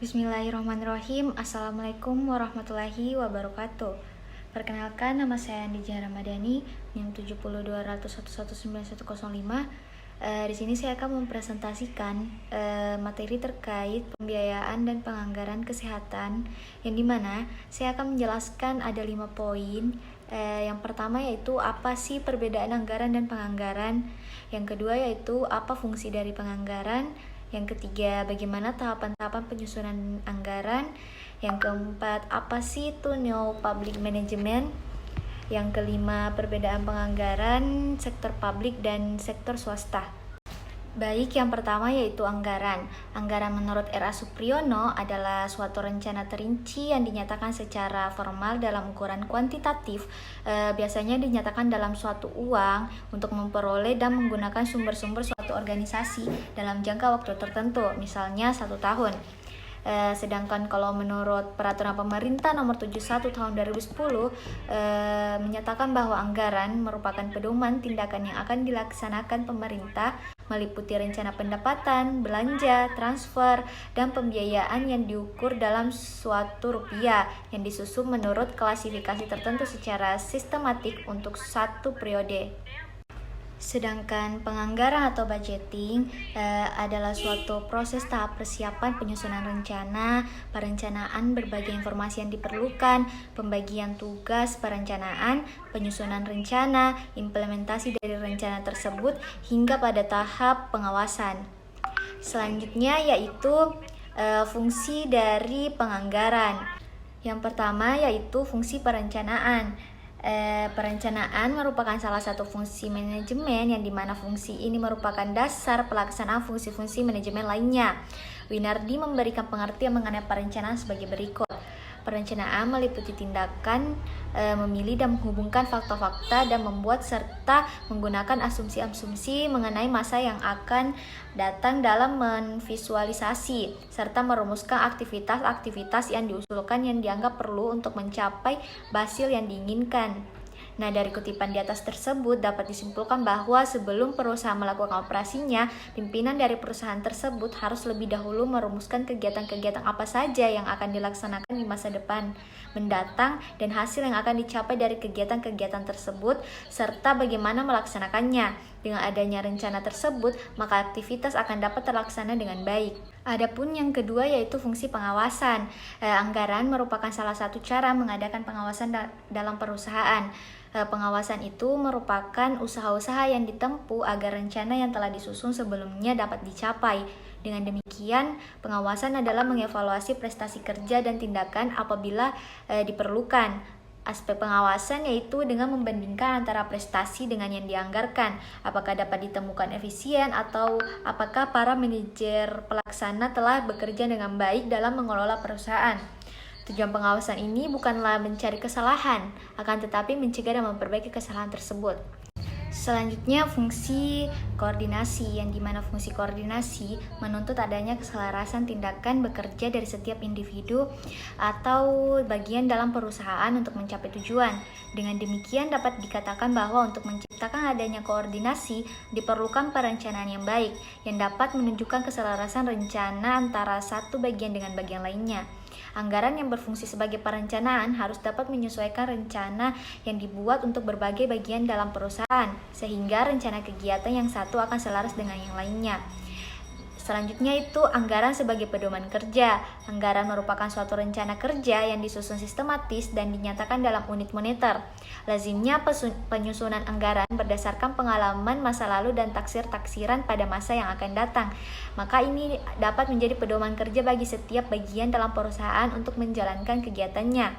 Bismillahirrahmanirrahim. Assalamualaikum warahmatullahi wabarakatuh. Perkenalkan, nama saya Andi Jahra Madani, NIM 70200119105. Di sini saya akan mempresentasikan materi terkait pembiayaan dan penganggaran kesehatan, yang dimana saya akan menjelaskan ada 5 poin. Yang pertama yaitu apa sih perbedaan anggaran dan penganggaran. Yang kedua yaitu apa fungsi dari penganggaran. Yang ketiga, bagaimana tahapan-tahapan penyusunan anggaran. Yang keempat, apa sih itu Neo Public Management. Yang kelima, perbedaan penganggaran sektor publik dan sektor swasta. Baik, yang pertama yaitu anggaran. Anggaran menurut R.A. Supriyono adalah suatu rencana terinci yang dinyatakan secara formal dalam ukuran kuantitatif. Biasanya dinyatakan dalam suatu uang untuk memperoleh dan menggunakan sumber-sumber suatu organisasi dalam jangka waktu tertentu, misalnya 1 tahun. Sedangkan kalau menurut Peraturan Pemerintah Nomor 71 Tahun 2010 menyatakan bahwa anggaran merupakan pedoman tindakan yang akan dilaksanakan pemerintah meliputi rencana pendapatan, belanja, transfer, dan pembiayaan yang diukur dalam suatu rupiah yang disusun menurut klasifikasi tertentu secara sistematik untuk satu periode. Sedangkan penganggaran atau budgeting adalah suatu proses tahap persiapan penyusunan rencana, perencanaan berbagai informasi yang diperlukan, pembagian tugas perencanaan, penyusunan rencana, implementasi dari rencana tersebut, hingga pada tahap pengawasan. Selanjutnya yaitu fungsi dari penganggaran. Yang pertama yaitu fungsi perencanaan. Perencanaan merupakan salah satu fungsi manajemen yang dimana fungsi ini merupakan dasar pelaksanaan fungsi-fungsi manajemen lainnya. Winardi memberikan pengertian mengenai perencanaan sebagai berikut. Perencanaan meliputi tindakan memilih dan menghubungkan fakta-fakta dan membuat serta menggunakan asumsi-asumsi mengenai masa yang akan datang dalam menvisualisasi serta merumuskan aktivitas-aktivitas yang diusulkan yang dianggap perlu untuk mencapai hasil yang diinginkan. Nah, dari kutipan di atas tersebut dapat disimpulkan bahwa sebelum perusahaan melakukan operasinya, pimpinan dari perusahaan tersebut harus lebih dahulu merumuskan kegiatan-kegiatan apa saja yang akan dilaksanakan di masa depan mendatang dan hasil yang akan dicapai dari kegiatan-kegiatan tersebut serta bagaimana melaksanakannya. Dengan adanya rencana tersebut, maka aktivitas akan dapat terlaksana dengan baik. Adapun yang kedua yaitu fungsi pengawasan. Anggaran merupakan salah satu cara mengadakan pengawasan dalam perusahaan. Pengawasan itu merupakan usaha-usaha yang ditempuh agar rencana yang telah disusun sebelumnya dapat dicapai. Dengan demikian, pengawasan adalah mengevaluasi prestasi kerja dan tindakan apabila diperlukan. Aspek pengawasan yaitu dengan membandingkan antara prestasi dengan yang dianggarkan, apakah dapat ditemukan efisien atau apakah para manajer pelaksana telah bekerja dengan baik dalam mengelola perusahaan. Tujuan pengawasan ini bukanlah mencari kesalahan, akan tetapi mencegah dan memperbaiki kesalahan tersebut. Selanjutnya fungsi koordinasi, yang dimana fungsi koordinasi menuntut adanya keselarasan tindakan bekerja dari setiap individu atau bagian dalam perusahaan untuk mencapai tujuan. Dengan demikian dapat dikatakan bahwa untuk menciptakan adanya koordinasi diperlukan perencanaan yang baik yang dapat menunjukkan keselarasan rencana antara satu bagian dengan bagian lainnya. Anggaran yang berfungsi sebagai perencanaan harus dapat menyesuaikan rencana yang dibuat untuk berbagai bagian dalam perusahaan, sehingga rencana kegiatan yang satu akan selaras dengan yang lainnya. Selanjutnya itu anggaran sebagai pedoman kerja. Anggaran merupakan suatu rencana kerja yang disusun sistematis dan dinyatakan dalam unit moneter. Lazimnya penyusunan anggaran berdasarkan pengalaman masa lalu dan taksir-taksiran pada masa yang akan datang. Maka ini dapat menjadi pedoman kerja bagi setiap bagian dalam perusahaan untuk menjalankan kegiatannya.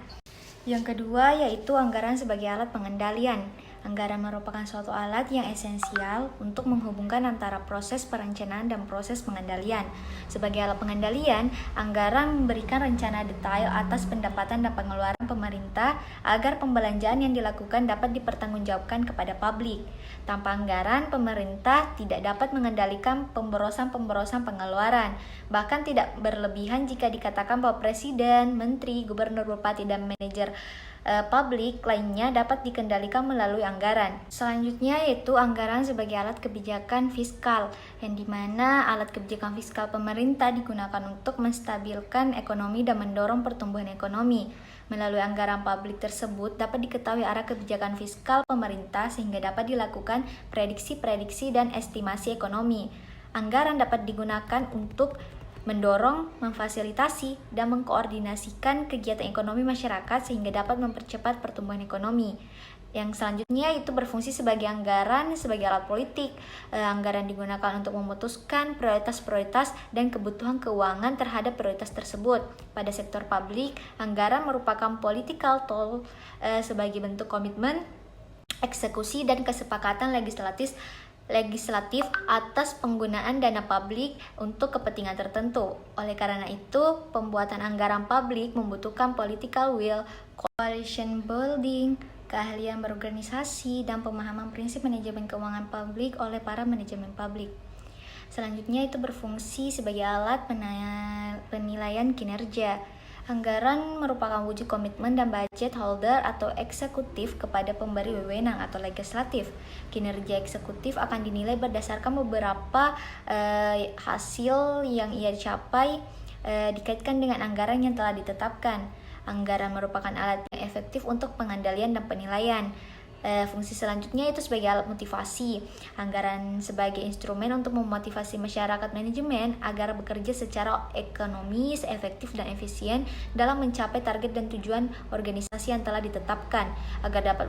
Yang kedua yaitu anggaran sebagai alat pengendalian. Anggaran merupakan suatu alat yang esensial untuk menghubungkan antara proses perencanaan dan proses pengendalian. Sebagai alat pengendalian, anggaran memberikan rencana detail atas pendapatan dan pengeluaran pemerintah agar pembelanjaan yang dilakukan dapat dipertanggungjawabkan kepada publik. Tanpa anggaran, pemerintah tidak dapat mengendalikan pemborosan-pemborosan pengeluaran. Bahkan tidak berlebihan jika dikatakan bahwa presiden, menteri, gubernur, bupati, dan manajer publik lainnya dapat dikendalikan melalui anggaran. Selanjutnya yaitu anggaran sebagai alat kebijakan fiskal, yang dimana alat kebijakan fiskal pemerintah digunakan untuk menstabilkan ekonomi dan mendorong pertumbuhan ekonomi. Melalui anggaran publik tersebut dapat diketahui arah kebijakan fiskal pemerintah sehingga dapat dilakukan prediksi-prediksi dan estimasi ekonomi. Anggaran dapat digunakan untuk mendorong, memfasilitasi, dan mengkoordinasikan kegiatan ekonomi masyarakat sehingga dapat mempercepat pertumbuhan ekonomi. Yang selanjutnya itu berfungsi sebagai anggaran, sebagai alat politik. Anggaran digunakan untuk memutuskan prioritas-prioritas dan kebutuhan keuangan terhadap prioritas tersebut. Pada sektor publik, anggaran merupakan political tool sebagai bentuk komitmen, eksekusi, dan kesepakatan legislatif atas penggunaan dana publik untuk kepentingan tertentu. Oleh karena itu, pembuatan anggaran publik membutuhkan political will, coalition building, keahlian berorganisasi, dan pemahaman prinsip manajemen keuangan publik oleh para manajemen publik. Selanjutnya itu berfungsi sebagai alat penilaian kinerja. Anggaran merupakan wujud komitmen dan budget holder atau eksekutif kepada pemberi wewenang atau legislatif. Kinerja eksekutif akan dinilai berdasarkan beberapa hasil yang ia capai dikaitkan dengan anggaran yang telah ditetapkan. Anggaran merupakan alat yang efektif untuk pengendalian dan penilaian. Fungsi selanjutnya itu sebagai alat motivasi. Anggaran sebagai instrumen untuk memotivasi masyarakat manajemen agar bekerja secara ekonomis, efektif, dan efisien dalam mencapai target dan tujuan organisasi yang telah ditetapkan. Agar dapat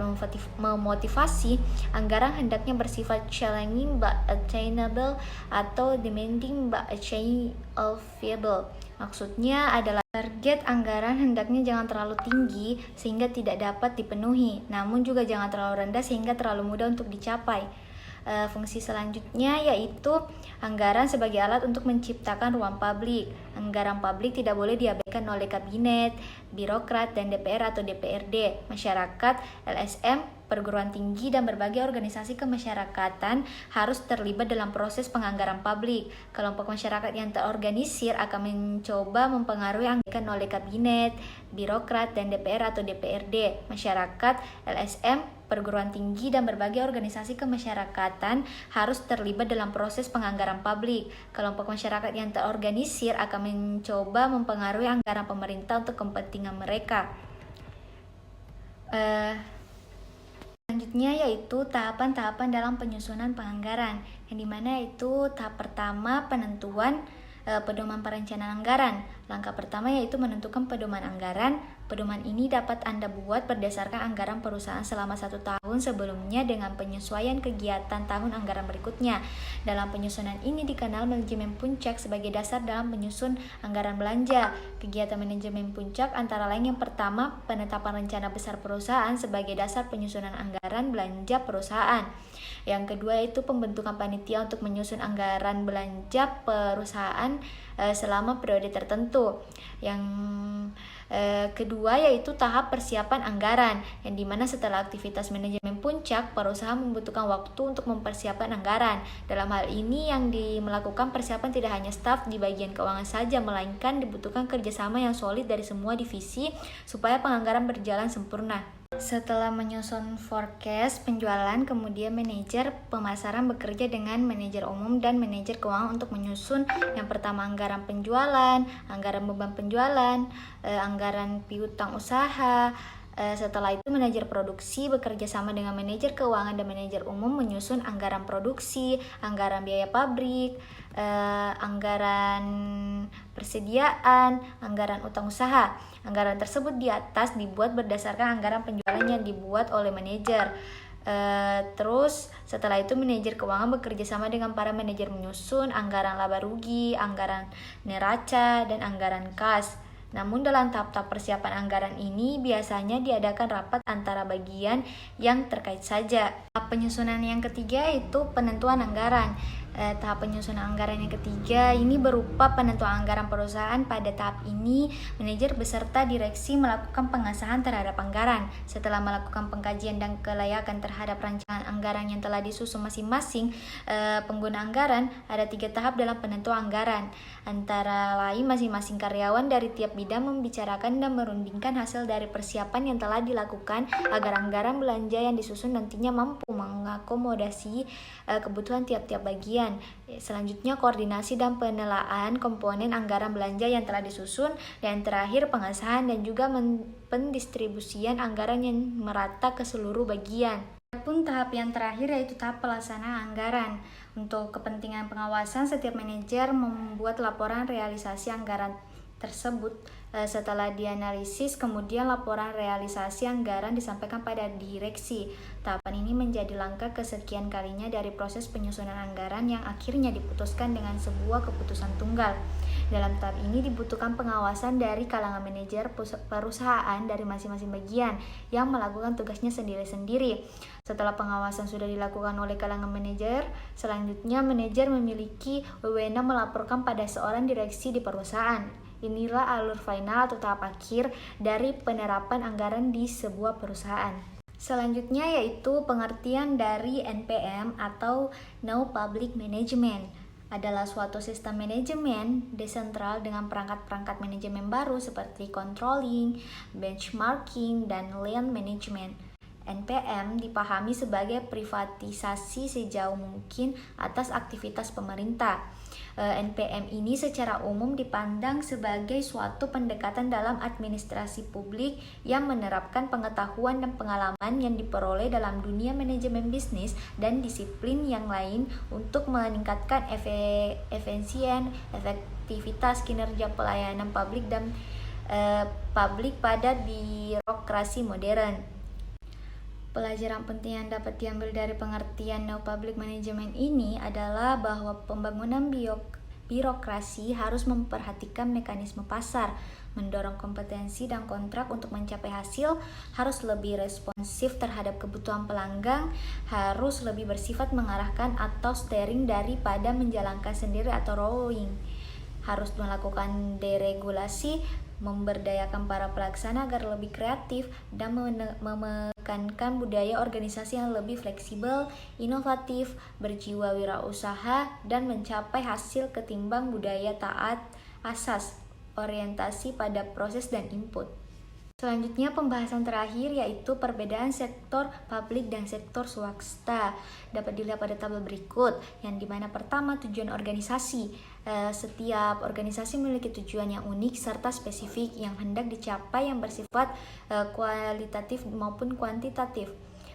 memotivasi, anggaran hendaknya bersifat challenging but attainable atau demanding but achievable. Maksudnya adalah target anggaran hendaknya jangan terlalu tinggi sehingga tidak dapat dipenuhi, namun juga jangan terlalu rendah sehingga terlalu mudah untuk dicapai. Fungsi selanjutnya yaitu anggaran sebagai alat untuk menciptakan ruang publik. Anggaran publik tidak boleh diabaikan oleh kabinet, birokrat, dan DPR atau DPRD, masyarakat, LSM, perguruan tinggi, dan berbagai organisasi kemasyarakatan harus terlibat dalam proses penganggaran publik. Kelompok masyarakat yang terorganisir akan mencoba mempengaruhi anggaran oleh kabinet, birokrat, dan DPR atau DPRD, masyarakat, LSM, perguruan tinggi, dan berbagai organisasi kemasyarakatan harus terlibat dalam proses penganggaran publik. Kelompok masyarakat yang terorganisir akan mencoba mempengaruhi anggaran pemerintah untuk kepentingan mereka. Selanjutnya yaitu tahapan-tahapan dalam penyusunan penganggaran, yang dimana itu tahap pertama penentuan pedoman perencanaan anggaran. Langkah pertama yaitu menentukan pedoman anggaran. Pedoman ini dapat Anda buat berdasarkan anggaran perusahaan selama 1 tahun sebelumnya dengan penyesuaian kegiatan tahun anggaran berikutnya. Dalam penyusunan ini dikenal manajemen puncak sebagai dasar dalam menyusun anggaran belanja. Kegiatan manajemen puncak antara lain yang pertama, penetapan rencana besar perusahaan sebagai dasar penyusunan anggaran belanja perusahaan. Yang kedua itu pembentukan panitia untuk menyusun anggaran belanja perusahaan selama periode tertentu. Yang kedua yaitu tahap persiapan anggaran, yang dimana setelah aktivitas manajemen puncak, perusahaan membutuhkan waktu untuk mempersiapkan anggaran. Dalam hal ini yang melakukan persiapan tidak hanya staf di bagian keuangan saja, melainkan dibutuhkan kerjasama yang solid dari semua divisi supaya penganggaran berjalan sempurna. Setelah menyusun forecast penjualan, kemudian manajer pemasaran bekerja dengan manajer umum dan manajer keuangan untuk menyusun yang pertama anggaran penjualan, anggaran beban penjualan, anggaran piutang usaha. Setelah itu manajer produksi bekerja sama dengan manajer keuangan dan manajer umum menyusun anggaran produksi, anggaran biaya pabrik, anggaran persediaan, anggaran utang usaha. Anggaran tersebut di atas dibuat berdasarkan anggaran penjualan yang dibuat oleh manajer. Terus setelah itu manajer keuangan bekerja sama dengan para manajer menyusun anggaran laba rugi, anggaran neraca, dan anggaran kas. Namun dalam tahap-tahap persiapan anggaran ini biasanya diadakan rapat antara bagian yang terkait saja. Tahap penyusunan yang ketiga itu penentuan anggaran, Tahap penyusunan anggaran yang ketiga ini berupa penentuan anggaran perusahaan. Pada tahap ini, manajer beserta direksi melakukan pengesahan terhadap anggaran. Setelah melakukan pengkajian dan kelayakan terhadap rancangan anggaran yang telah disusun masing-masing pengguna anggaran, ada 3 tahap dalam penentuan anggaran. Antara lain, masing-masing karyawan dari tiap bidang membicarakan dan merundingkan hasil dari persiapan yang telah dilakukan agar anggaran belanja yang disusun nantinya mampu mengakomodasi kebutuhan tiap-tiap bagian. Selanjutnya, koordinasi dan penelaan komponen anggaran belanja yang telah disusun, dan terakhir pengesahan dan juga pendistribusian anggaran yang merata ke seluruh bagian. Adapun tahap yang terakhir yaitu tahap pelaksanaan anggaran. Untuk kepentingan pengawasan, setiap manajer membuat laporan realisasi anggaran tersebut. Setelah dianalisis, kemudian laporan realisasi anggaran disampaikan pada direksi. Tahapan ini menjadi langkah kesekian kalinya dari proses penyusunan anggaran yang akhirnya diputuskan dengan sebuah keputusan tunggal. Dalam tahap ini dibutuhkan pengawasan dari kalangan manajer perusahaan dari masing-masing bagian yang melakukan tugasnya sendiri-sendiri. Setelah pengawasan sudah dilakukan oleh kalangan manajer, selanjutnya manajer memiliki wewenang melaporkan pada seorang direksi di perusahaan. Inilah alur final atau tahap akhir dari penerapan anggaran di sebuah perusahaan. Selanjutnya yaitu pengertian dari NPM atau No Public Management. Adalah suatu sistem manajemen desentral dengan perangkat-perangkat manajemen baru seperti controlling, benchmarking, dan lean management. NPM dipahami sebagai privatisasi sejauh mungkin atas aktivitas pemerintah. NPM ini secara umum dipandang sebagai suatu pendekatan dalam administrasi publik yang menerapkan pengetahuan dan pengalaman yang diperoleh dalam dunia manajemen bisnis dan disiplin yang lain untuk meningkatkan efektivitas kinerja pelayanan publik dan publik pada birokrasi modern. Pelajaran penting yang dapat diambil dari pengertian No Public Management ini adalah bahwa pembangunan birokrasi harus memperhatikan mekanisme pasar, mendorong kompetensi dan kontrak untuk mencapai hasil, harus lebih responsif terhadap kebutuhan pelanggan, harus lebih bersifat mengarahkan atau steering daripada menjalankan sendiri atau rowing, harus melakukan deregulasi, memberdayakan para pelaksana agar lebih kreatif, dan menekankan budaya organisasi yang lebih fleksibel, inovatif, berjiwa wirausaha, dan mencapai hasil ketimbang budaya taat asas, orientasi pada proses dan input. Selanjutnya pembahasan terakhir yaitu perbedaan sektor publik dan sektor swasta. Dapat dilihat pada tabel berikut, yang dimana pertama tujuan organisasi. Setiap organisasi memiliki tujuan yang unik serta spesifik yang hendak dicapai yang bersifat kualitatif maupun kuantitatif.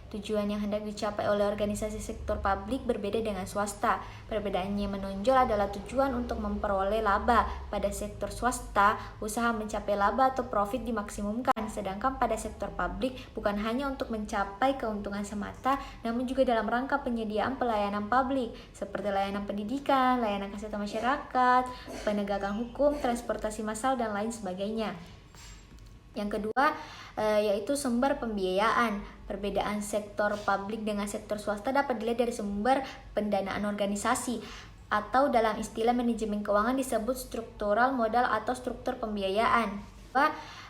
Tujuan yang hendak dicapai oleh organisasi sektor publik berbeda dengan swasta. Perbedaannya menonjol adalah tujuan untuk memperoleh laba. Pada sektor swasta, usaha mencapai laba atau profit dimaksimumkan, sedangkan pada sektor publik bukan hanya untuk mencapai keuntungan semata, namun juga dalam rangka penyediaan pelayanan publik seperti layanan pendidikan, layanan kesehatan masyarakat, penegakan hukum, transportasi massal, dan lain sebagainya. Yang kedua yaitu sumber pembiayaan. Perbedaan sektor publik dengan sektor swasta dapat dilihat dari sumber pendanaan organisasi, atau dalam istilah manajemen keuangan disebut struktural modal atau struktur pembiayaan.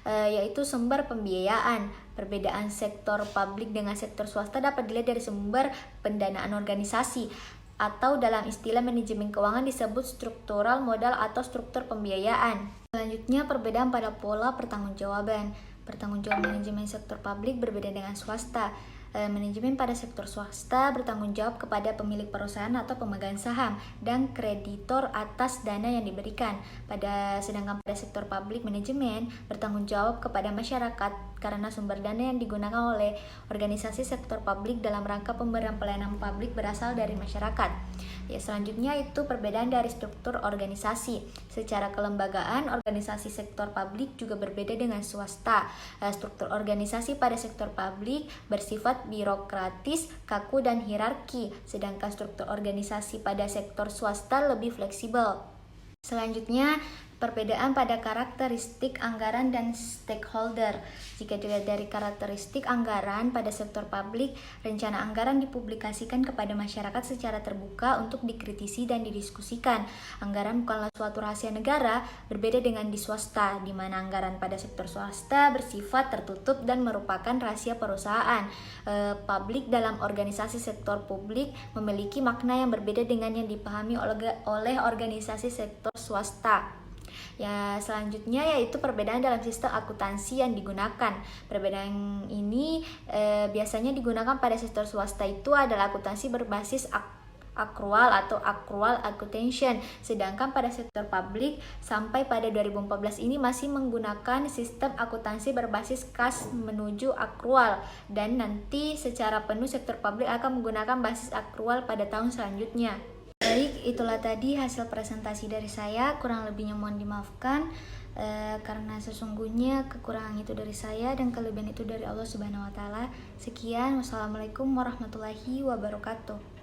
Yaitu sumber pembiayaan. Perbedaan sektor publik dengan sektor swasta dapat dilihat dari sumber pendanaan organisasi, atau dalam istilah manajemen keuangan disebut struktural modal atau struktur pembiayaan. Selanjutnya, perbedaan pada pola pertanggungjawaban. Pertanggungjawaban manajemen sektor publik berbeda dengan swasta. Manajemen pada sektor swasta bertanggung jawab kepada pemilik perusahaan atau pemegang saham dan kreditor atas dana yang diberikan. Sedangkan pada sektor publik, manajemen bertanggung jawab kepada masyarakat karena sumber dana yang digunakan oleh organisasi sektor publik dalam rangka pemberian pelayanan publik berasal dari masyarakat. Selanjutnya itu perbedaan dari struktur organisasi. Secara kelembagaan, organisasi sektor publik juga berbeda dengan swasta. Struktur organisasi pada sektor publik bersifat birokratis, kaku, dan hierarki, sedangkan struktur organisasi pada sektor swasta lebih fleksibel. Selanjutnya, Perbedaan pada karakteristik anggaran dan stakeholder. Jika dilihat dari karakteristik anggaran pada sektor publik, rencana anggaran dipublikasikan kepada masyarakat secara terbuka untuk dikritisi dan didiskusikan. Anggaran bukanlah suatu rahasia negara, berbeda dengan di swasta, di mana anggaran pada sektor swasta bersifat tertutup dan merupakan rahasia perusahaan. Publik dalam organisasi sektor publik memiliki makna yang berbeda dengan yang dipahami oleh organisasi sektor swasta. Ya, selanjutnya yaitu perbedaan dalam sistem akuntansi yang digunakan. Perbedaan ini biasanya digunakan pada sektor swasta itu adalah akuntansi berbasis accrual atau accrual accounting, sedangkan pada sektor publik sampai pada 2014 ini masih menggunakan sistem akuntansi berbasis kas menuju accrual, dan nanti secara penuh sektor publik akan menggunakan basis accrual pada tahun selanjutnya. Baik, itulah tadi hasil presentasi dari saya. Kurang lebihnya mohon dimaafkan, karena sesungguhnya kekurangan itu dari saya dan kelebihan itu dari Allah Subhanahu wa Ta'ala. Sekian, wassalamualaikum warahmatullahi wabarakatuh.